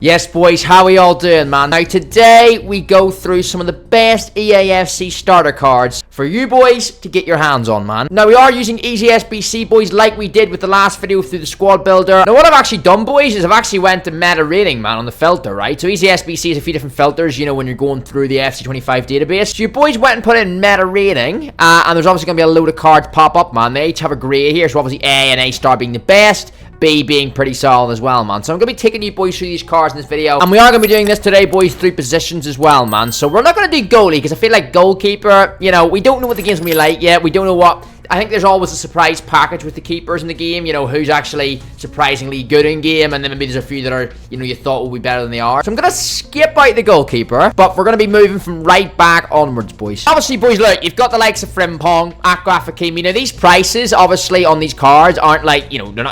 Yes, boys, how we all doing, man? Now, today, we go through some of the best EAFC starter cards for you boys to get your hands on, man. Now, we are using Easy SBC, boys, like we did with the last video through the squad builder. Now, what I've actually done, boys, is I've actually went to meta rating, man, on the filter, right? So, Easy SBC is a few different filters, you know, when you're going through the FC25 database. So, your boys went and put in meta rating, and there's obviously going to be a load of cards pop up, man. They each have a grade here, so obviously A and A star being the best, B being pretty solid as well, man. So I'm going to be taking you boys through these cards in this video. And we are going to be doing this today, boys, through positions as well, man. So we're not going to do goalie, because I feel like goalkeeper, you know, we don't know what the game's going to be like yet. We don't know what... I think there's always a surprise package with the keepers in the game, you know, who's actually surprisingly good in game, and then maybe there's a few that are, you know, you thought would be better than they are. So I'm going to skip out the goalkeeper, but we're going to be moving from right back onwards, boys. Obviously, boys, look, you've got the likes of Frimpong, Akraf Hakimi. You know, these prices, obviously, on these cards aren't like, you know, they're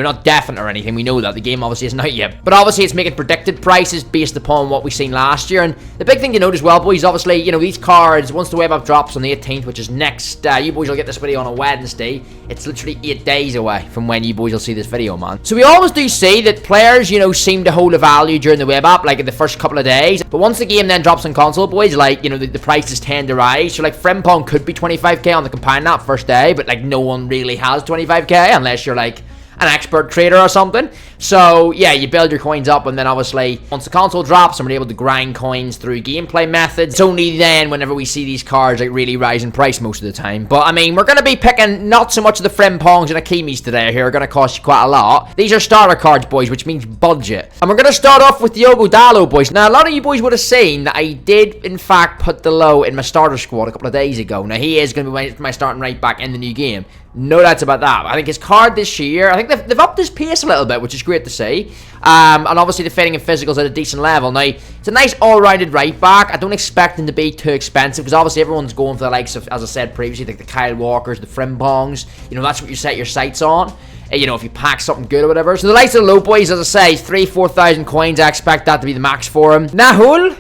not definite or anything. We know that. The game obviously isn't out yet. But obviously, it's making predicted prices based upon what we've seen last year. And the big thing to note as well, boys, obviously, you know, these cards, once the web app drops on the 18th, which is next, you boys will get this video on a Wednesday. It's literally 8 days away from when you boys will see this video, man. So we always do see that players, you know, seem to hold a value during the web app, like in the first couple of days. But once the game then drops on console, boys, like, you know, the prices tend to rise. So, like, Frimpong could be 25k on the compound app first day, but, like, no one really has 25k unless you're, like, an expert trader or something. So yeah, you build your coins up, and then obviously once the console drops and we're able to grind coins through gameplay methods, it's only then whenever we see these cards like really rise in price most of the time. But I mean, we're going to be picking not so much of the Frimpongs and Hakimis today here, are going to cost you quite a lot. These are starter cards, boys, which means budget. And we're going to start off with Diogo Dalot, boys. Now, a lot of you boys would have seen that I did in fact put Dalot in my starter squad a couple of days ago. Now, he is going to be my starting right back in the new game. No doubts about that. I think his card this year, I think they've upped his pace a little bit, which is great to see. And obviously defending and physicals at a decent level. Now, it's a nice all-rounded right back. I don't expect him to be too expensive, because obviously everyone's going for the likes of, as I said previously, like the Kyle Walkers, the Frimpongs. You know, that's what you set your sights on. You know, if you pack something good or whatever. So the likes of the low boys, as I say, 3,000-4,000 coins. I expect that to be the max for him. Nahuel.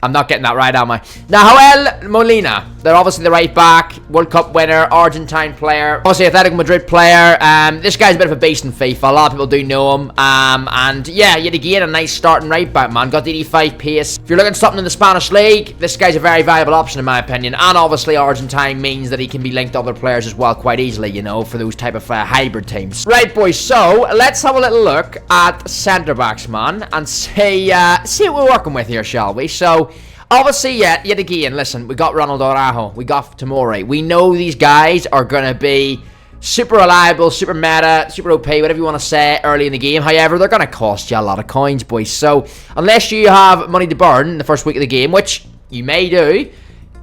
I'm not getting that right, am I? Nahuel Molina. They're obviously the right back, World Cup winner, Argentine player, obviously Atletico Madrid player. This guy's a bit of a beast in FIFA. A lot of people do know him. And yeah, yet again, a nice starting right back, man. Got the 85 pace. If you're looking at something in the Spanish league, this guy's a very valuable option in my opinion. And obviously Argentine means that he can be linked to other players as well quite easily, you know, for those type of hybrid teams. Right, boys, so let's have a little look at centre backs, man, and see what we're working with here, shall we? So obviously, yet again, listen, we got Ronald Araujo, we got Tomori. We know these guys are going to be super reliable, super meta, super OP, whatever you want to say early in the game. However, they're going to cost you a lot of coins, boys. So unless you have money to burn in the first week of the game, which you may do,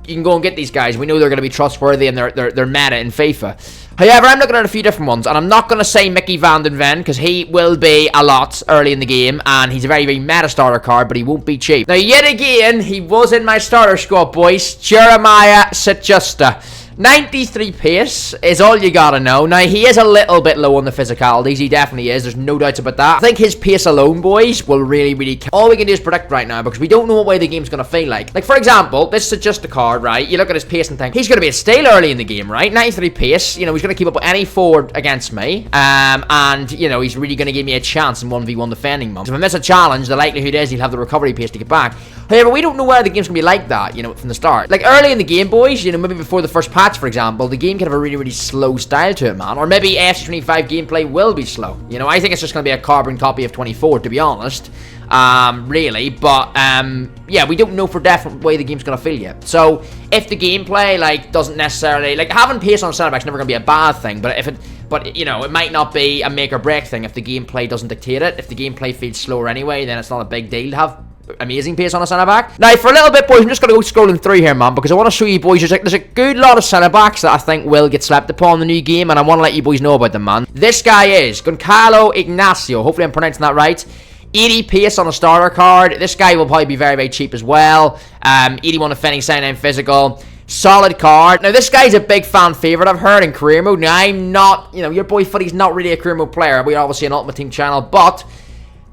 you can go and get these guys. We know they're going to be trustworthy, and they're meta in FIFA. However, I'm looking at a few different ones, and I'm not going to say Mickey van den Ven, because he will be a lot early in the game, and he's a very, very meta starter card, but he won't be cheap. Now, yet again, he was in my starter squad, boys. Jeremiah Sajusta. 93 pace is all you gotta know. Now, he is a little bit low on the physicalities. He definitely is. There's no doubts about that. I think his pace alone, boys, will really count. All we can do is predict right now, because we don't know what way the game's gonna feel like. Like, for example, this is just a card, right? You look at his pace and think, he's gonna be a steal early in the game, right? 93 pace. You know, he's gonna keep up with any forward against me. And, you know, he's really gonna give me a chance in 1v1 defending mode. So if I miss a challenge, the likelihood is he'll have the recovery pace to get back. However, we don't know where the game's gonna be like that, you know, from the start. Like, early in the game, boys, you know, maybe before the first patch, for example, the game can have a really slow style to it, man. Or maybe FC25 gameplay will be slow. You know, I think it's just gonna be a carbon copy of 24, to be honest. Really. But, yeah, we don't know for definite way the game's gonna feel yet. So, if the gameplay, like, doesn't necessarily... Like, having pace on center back's never gonna be a bad thing, but if it... But, you know, it might not be a make or break thing if the gameplay doesn't dictate it. If the gameplay feels slower anyway, then it's not a big deal to have amazing pace on a centre back. Now, for a little bit, boys, I'm just going to go scrolling through here, man, because I want to show you boys, there's a good lot of centre backs that I think will get slept upon in the new game, and I want to let you boys know about them, man. This guy is Goncalo Ignacio. Hopefully I'm pronouncing that right. 80 pace on a starter card. This guy will probably be very cheap as well. 81 defending, 79 physical. Solid card. Now, this guy's a big fan favorite, I've heard, in career mode. Now, I'm not, you know, your boy Footy's not really a career mode player. We're obviously an Ultimate Team channel, but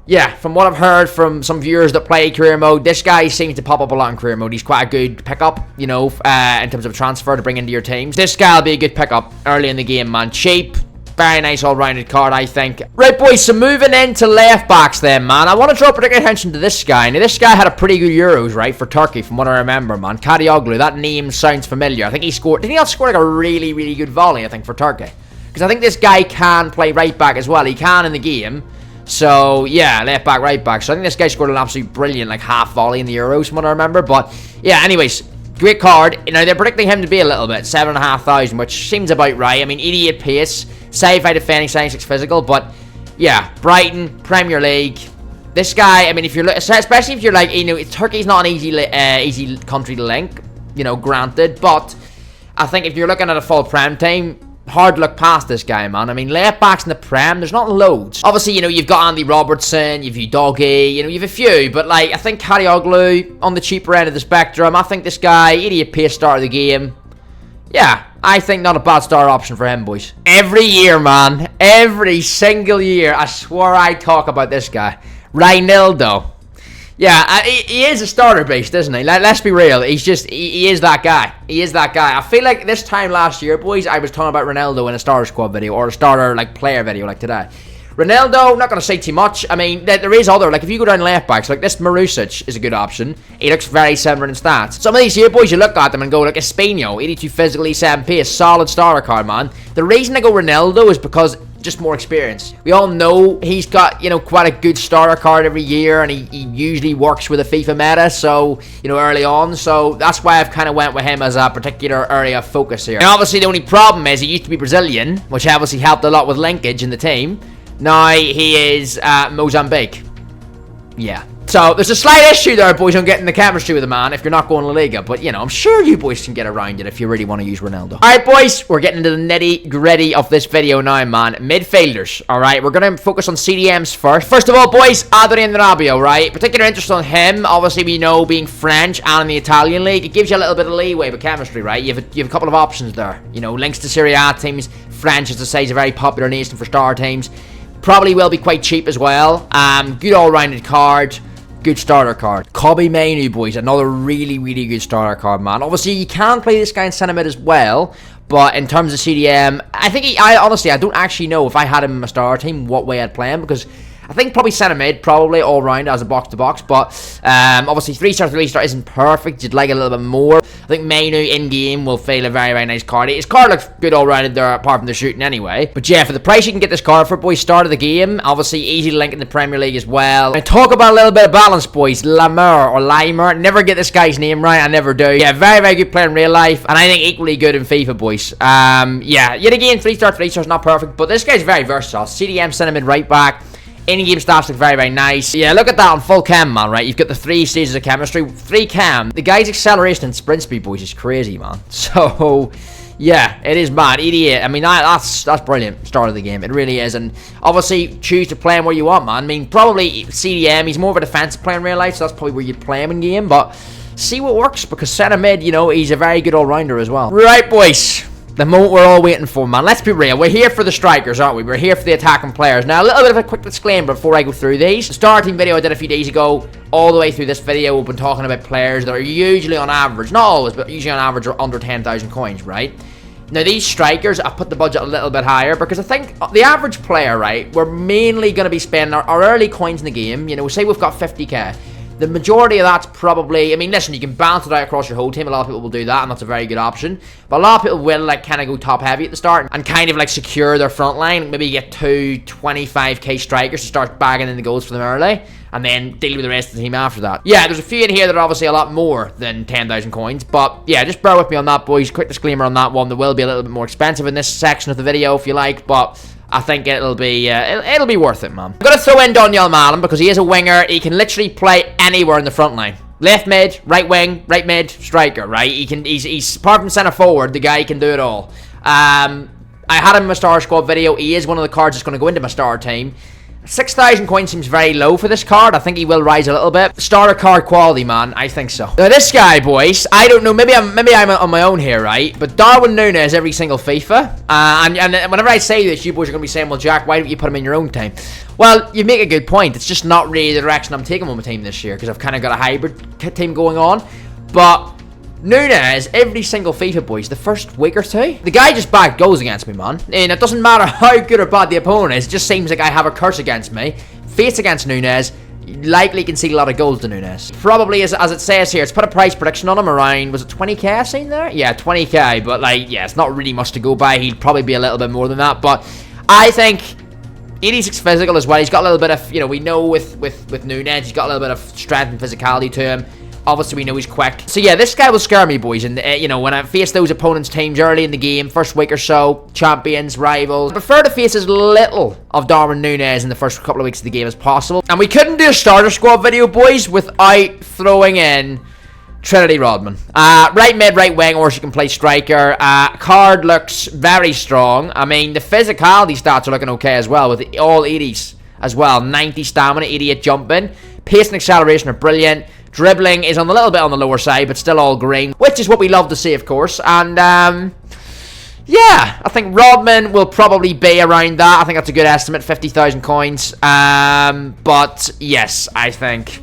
yeah, from what I've heard from some viewers that play career mode, this guy seems to pop up a lot in career mode. He's quite a good pickup, you know, in terms of transfer to bring into your teams. This guy will be a good pickup early in the game, man. Cheap, Very nice all-rounded card, I think. Right, boys, so moving into left-backs then, man. I want to draw particular attention to this guy. Now, this guy had a pretty good Euros, right, for Turkey, from what I remember, man. Kadioglu, that name sounds familiar. I think he scored... Didn't he also score like a really, really good volley, I think, for Turkey? Because I think this guy can play right-back as well. He can in the game. So, yeah, left-back, right-back. So, I think this guy scored an absolutely brilliant, like, half volley in the Euros, from what I remember. But, yeah, anyways... Great card. You know, they're predicting him to be a little bit. 7,500, which seems about right. I mean, 88 pace, 75 defending, 76 physical. But, yeah, Brighton, Premier League. This guy, I mean, if you're... Especially if you're like, you know, Turkey's not an easy country to link. You know, granted. But, I think if you're looking at a full Prem team... Hard to look past this guy, man. I mean, left backs in the Prem, there's not loads. Obviously, you know, you've got Andy Robertson, you've Doggy, you know, you've a few. But, like, I think Kadioglu on the cheaper end of the spectrum. I think this guy, 88 pace start of the game. Yeah, I think not a bad star option for him, boys. Every year, man. Every single year, I swear I talk about this guy. Reinildo. Yeah, he is a starter based, isn't he? Let's be real. He's just, he is that guy. He is that guy. I feel like this time last year, boys, I was talking about Ronaldo in a starter squad video or a starter, like, player video like today. Ronaldo, not going to say too much. I mean, there is other, like, if you go down left backs, like this Marusic is a good option. He looks very similar in stats. Some of these here, boys, you look at them and go, like, Espino, 82 physical, 87 pace, solid starter card, man. The reason I go Ronaldo is because... just more experience. We all know he's got, you know, quite a good starter card every year, and he usually works with a FIFA meta, so, you know, early on, so that's why I've kind of went with him as a particular area of focus here. And obviously the only problem is he used to be Brazilian, which obviously helped a lot with linkage in the team. Now he is Mozambique. Yeah. So, there's a slight issue there, boys, on getting the chemistry with the man if you're not going La Liga. But, you know, I'm sure you boys can get around it if you really want to use Ronaldo. Alright, boys, we're getting into the nitty-gritty of this video now, man. Midfielders, alright? We're going to focus on CDMs first. First of all, boys, Adrien Rabiot, right? Particular interest on him, obviously, we know, being French and in the Italian league, it gives you a little bit of leeway with chemistry, right? You have a couple of options there. You know, links to Serie A teams. French, as I say, is a very popular nation for star teams. Probably will be quite cheap as well. Good all-rounded card. Good starter card. Kobe Mainu, boys. Another really, really good starter card, man. Obviously, you can play this guy in centre mid as well. But in terms of CDM, I think honestly, I don't actually know if I had him in my starter team, what way I'd play him. Because I think probably centre mid, probably all round as a box-to-box. But obviously, 3-star, 3-star isn't perfect. You'd like a little bit more. I think Mainu in-game will feel a very, very nice card. His card looks good all-rounded there, apart from the shooting anyway. But yeah, for the price you can get this card for, boys, start of the game. Obviously, easy to link in the Premier League as well. And talk about a little bit of balance, boys. Limer. Never get this guy's name right. I never do. Yeah, very, very good player in real life. And I think equally good in FIFA, boys. Yeah, yet again, 3-star, 3-star is not perfect. But this guy's very versatile. CDM, centre mid, right back. In-game stats look very, very nice. Yeah, look at that on full cam, man, right? You've got the 3 stages of chemistry. 3 cam. The guy's acceleration and sprint speed, boys, is crazy, man. So, yeah, it is mad. 88. I mean, that's brilliant. Start of the game. It really is. And obviously, choose to play him where you want, man. I mean, probably CDM. He's more of a defensive player in real life, so that's probably where you'd play him in game. But see what works, because centre mid, you know, he's a very good all-rounder as well. Right, boys. The moment we're all waiting for, man. Let's be real. We're here for the strikers, aren't we? We're here for the attacking players. Now, a little bit of a quick disclaimer before I go through these. The starting video I did a few days ago, all the way through this video, we've been talking about players that are usually on average, not always, but usually on average are under 10,000 coins, right? Now, these strikers, I put the budget a little bit higher because I think the average player, right, we're mainly going to be spending our early coins in the game. You know, say we've got 50k. The majority of that's probably, I mean, listen, you can balance it out across your whole team. A lot of people will do that, and that's a very good option. But a lot of people will, like, kind of go top heavy at the start and kind of, like, secure their front line. Maybe get 2 25k strikers to start bagging in the goals for them early, and then deal with the rest of the team after that. Yeah, there's a few in here that are obviously a lot more than 10,000 coins. But, yeah, just bear with me on that, boys. Quick disclaimer on that one. There will be a little bit more expensive in this section of the video, if you like, but I think it'll be worth it, man. I'm going to throw in Donyell Malen because he is a winger. He can literally play anywhere in the front line. Left mid, right wing, right mid, striker, right? He's apart from centre forward, the guy can do it all. I had him in my star squad video. He is one of the cards that's going to go into my star team. 6,000 coins seems very low for this card. I think he will rise a little bit. Starter card quality, man. I think so. Now, this guy, boys, I don't know. Maybe I'm on my own here, right? But Darwin Núñez every single FIFA. And whenever I say this, you boys are going to be saying, well, Jack, why don't you put him in your own team? Well, you make a good point. It's just not really the direction I'm taking on my team this year because I've kind of got a hybrid team going on. But Nunes, every single FIFA, boys, the first week or two, the guy just bagged goals against me, man. And it doesn't matter how good or bad the opponent is, it just seems like I have a curse against me. Face against Nunes, likely concede a lot of goals to Nunes. Probably, as it says here, it's put a price prediction on him around, was it 20k I've seen there? Yeah, 20k, but like, yeah, it's not really much to go by. He'd probably be a little bit more than that, but I think 86 physical as well. He's got a little bit of, you know, we know with Nunes, he's got a little bit of strength and physicality to him. Obviously, we know he's quick. So, yeah, this guy will scare me, boys. And, you know, when I face those opponents' teams early in the game, first week or so, champions, rivals, I prefer to face as little of Darwin Nunes in the first couple of weeks of the game as possible. And we couldn't do a starter squad video, boys, without throwing in Trinity Rodman. Right mid, right wing, or she can play striker. Card looks very strong. I mean, the physicality stats are looking okay as well, with all 80s as well. 90 stamina, 88 jumping. Pace and acceleration are brilliant. Dribbling is a little bit on the lower side, but still all green, which is what we love to see, of course. And, yeah, I think Rodman will probably be around that. I think that's a good estimate, 50,000 coins. But, yes, I think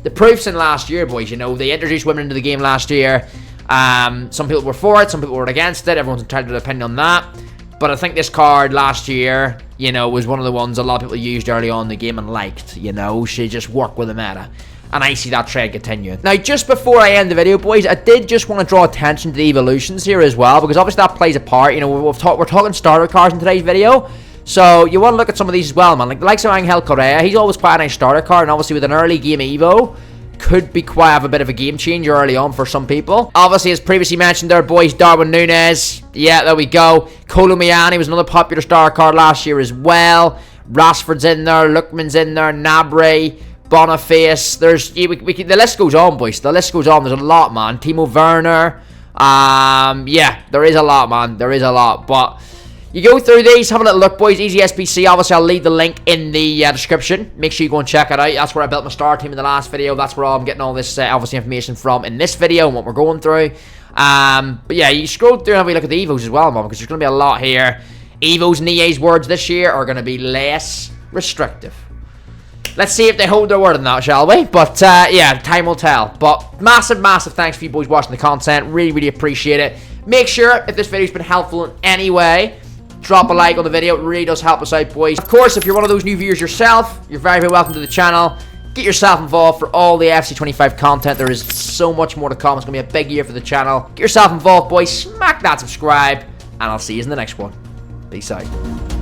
the proof's in last year, boys. You know, they introduced women into the game last year. Some people were for it, some people were against it. Everyone's entitled to their opinion on that. But I think this card last year, you know, was one of the ones a lot of people used early on in the game and liked. You know, she just worked with the meta. And I see that trend continuing. Now, just before I end the video, boys, I did just want to draw attention to the evolutions here as well, because obviously that plays a part. You know, we're talking starter cards in today's video, so you want to look at some of these as well, man. Like the likes of Angel Correa, he's always quite a nice starter card, and obviously with an early game Evo, could be quite have a bit of a game changer early on for some people. Obviously, as previously mentioned there, boys, Darwin Nunes. Yeah, there we go. Kolomiani was another popular starter card last year as well. Rashford's in there, Lookman's in there, Gnabry, Boniface. There's the list goes on, boys. The list goes on. There's a lot, man. Timo Werner. Yeah, there is a lot, man. There is a lot. But you go through these, have a little look, boys. Easy SBC. Obviously, I'll leave the link in the description. Make sure you go and check it out. That's where I built my star team in the last video. That's where I'm getting all this obviously information from in this video and what we're going through. But yeah, you scroll through and have a look at the Evos as well, man, because there's going to be a lot here. Evos and EA's words this year are going to be less restrictive. Let's see if they hold their word on that, shall we? But, yeah, time will tell. But massive, massive thanks for you boys watching the content. Really, really appreciate it. Make sure, if this video's been helpful in any way, drop a like on the video. It really does help us out, boys. Of course, if you're one of those new viewers yourself, you're very, very welcome to the channel. Get yourself involved for all the FC25 content. There is so much more to come. It's going to be a big year for the channel. Get yourself involved, boys. Smack that subscribe. And I'll see you in the next one. Peace out.